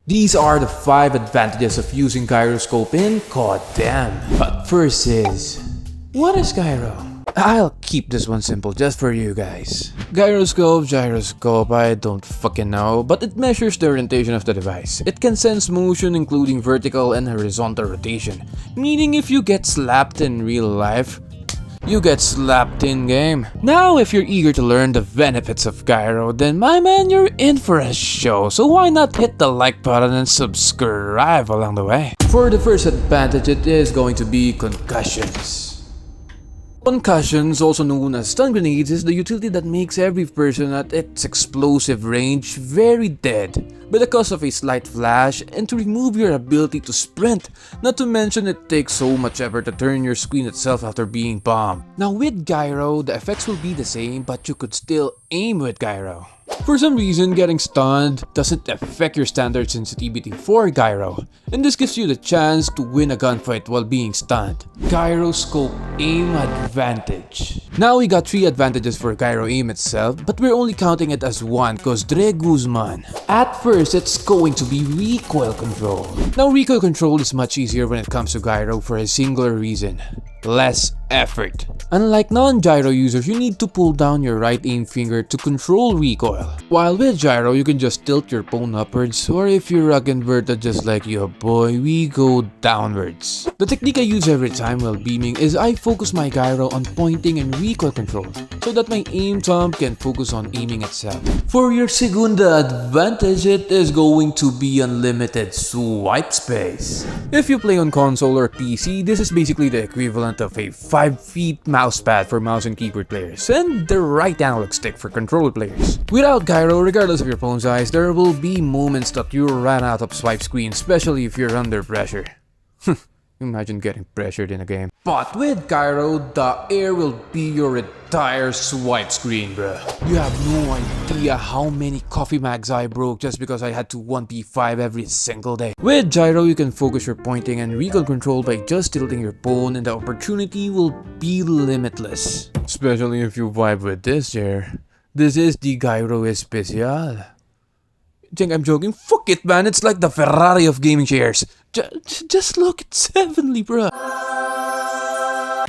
These are the 5 advantages of using Gyroscope in Codm. But first is, what is Gyro? I'll keep this one simple just for you guys. Gyroscope, I don't fucking know, but it measures the orientation of the device. It can sense motion including vertical and horizontal rotation, meaning if you get slapped in real life, you get slapped in game. Now if you're eager to learn the benefits of Gyro, then my man, you're in for a show, so why not hit the like button and subscribe along the way. For the first advantage, it is going to be concussions. Concussions, also known as stun grenades, is the utility that makes every person at its explosive range very dead by the cause of a slight flash and to remove your ability to sprint. Not to mention it takes so much effort to turn your screen itself after being bombed. Now with Gyro, the effects will be the same, but you could still aim with Gyro. For some reason, getting stunned doesn't affect your standard sensitivity for Gyro, and this gives you the chance to win a gunfight while being stunned. Gyroscope aim advantage. Now we got 3 advantages for Gyro aim itself, but we're only counting it as 1 cause Dregzmn. At first, it's going to be recoil control. Now recoil control is much easier when it comes to Gyro for a singular reason: less effort. Unlike non-gyro users, you need to pull down your right aim finger to control recoil. While with gyro, you can just tilt your phone upwards, or if you're rock inverted just like your boy, we go downwards. The technique I use every time while beaming is I focus my gyro on pointing and recoil control, so that my aim thumb can focus on aiming itself. For your segunda advantage, it is going to be unlimited swipe space. If you play on console or PC, this is basically the equivalent of a 5-feet mousepad for mouse and keyboard players, and the right analog stick for controller players. Without gyro, regardless of your phone size, there will be moments that you run out of swipe screen, especially if you're under pressure. Imagine getting pressured in a game. But with gyro, the air will be your entire swipe screen, bruh. You have no idea how many coffee mags I broke just because I had to 1v5 every single day. With gyro, you can focus your pointing and recoil control by just tilting your phone, and the opportunity will be limitless. Especially if you vibe with this chair. This is the Gyro Especial. Think I'm joking? Fuck it, man. It's like the Ferrari of gaming chairs. Just look, it's heavenly, bruh.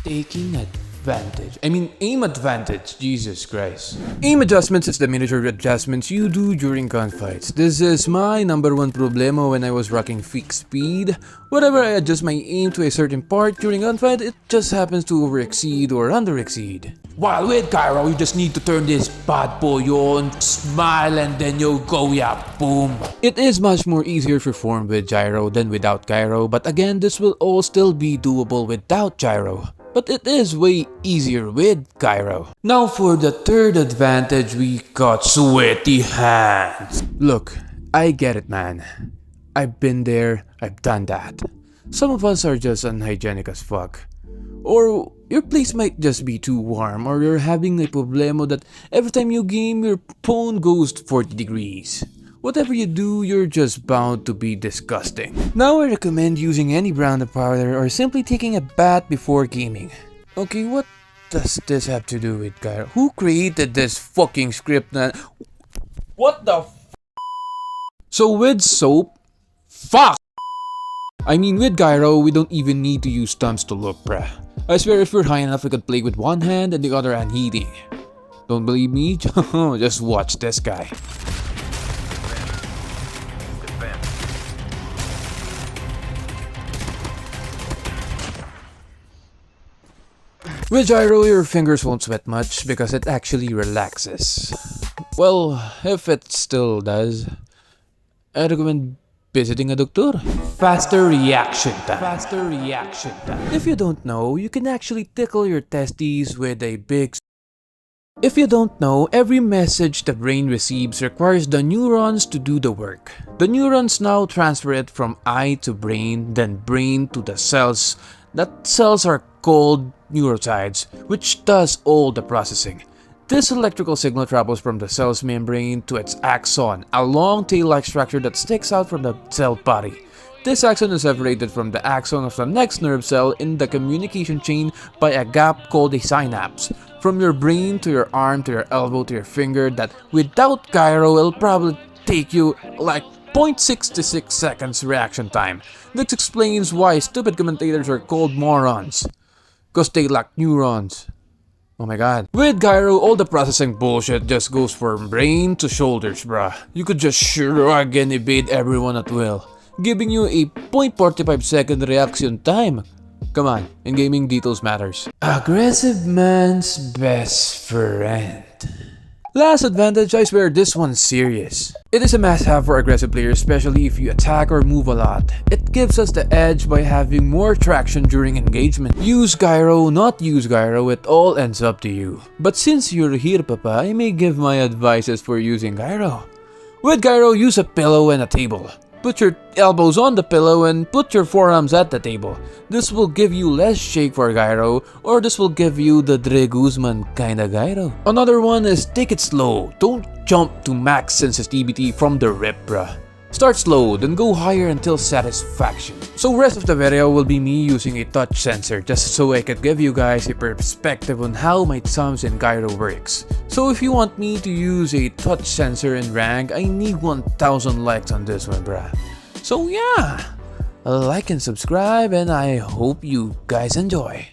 Taking advantage. Aim advantage. Jesus Christ. Aim adjustments is the miniature adjustments you do during gunfights. This is my number 1 problema when I was rocking fixed speed. Whenever I adjust my aim to a certain part during gunfight, it just happens to over-exceed or under-exceed. While with gyro, you just need to turn this bad boy on, smile, and then you go, yeah, boom. It is much more easier to perform with gyro than without gyro, but again, this will all still be doable without gyro. But it is way easier with gyro. Now for the third advantage, we got sweaty hands. Look, I get it, man. I've been there, I've done that. Some of us are just unhygienic as fuck. Or your place might just be too warm, or you're having a problema that every time you game, your phone goes to 40 degrees. Whatever you do, you're just bound to be disgusting. Now I recommend using any brand of powder or simply taking a bath before gaming. Okay, what does this have to do with gyro? Who created this fucking script, man? What the f? So with soap, fuck! With gyro, we don't even need to use thumbs to look, bruh. I swear if you're high enough, you can play with one hand and the other hand heating. Don't believe me? Just watch this guy. With gyro, your fingers won't sweat much because it actually relaxes. Well, if it still does, I recommend visiting a doctor. Faster reaction time. If you don't know, you can actually tickle your testes with a big. If you don't know, every message the brain receives requires the neurons to do the work. The neurons now transfer it from eye to brain, then brain to the cells. That cells are called neurotides, which does all the processing. This electrical signal travels from the cell's membrane to its axon, a long tail-like structure that sticks out from the cell body. This axon is separated from the axon of the next nerve cell in the communication chain by a gap called a synapse. From your brain to your arm to your elbow to your finger, that without gyro will probably take you like 0.66 seconds reaction time. This explains why stupid commentators are called morons. Cause they lack neurons. Oh my god. With Gyro, all the processing bullshit just goes from brain to shoulders, bruh. You could just shrug and evade everyone at will, giving you a 0.45 second reaction time. Come on, in gaming details matters. Aggressive man's best friend. Last advantage, I swear this one's serious. It is a must-have for aggressive players, especially if you attack or move a lot. It gives us the edge by having more traction during engagement. Use Gyro, not use Gyro, it all ends up to you. But since you're here, Papa, I may give my advices for using Gyro. With Gyro, use a pillow and a table. Put your elbows on the pillow and put your forearms at the table. This will give you less shake for Gyro, or this will give you the Dregzmn kinda Gyro. Another one is take it slow. Don't jump to max sensitivity from the rip, bruh. Start slow, then go higher until satisfaction. So rest of the video will be me using a touch sensor just so I could give you guys a perspective on how my thumbs and Gyro works. So if you want me to use a touch sensor in rank, I need 1000 likes on this one, bruh. So yeah, like and subscribe and I hope you guys enjoy.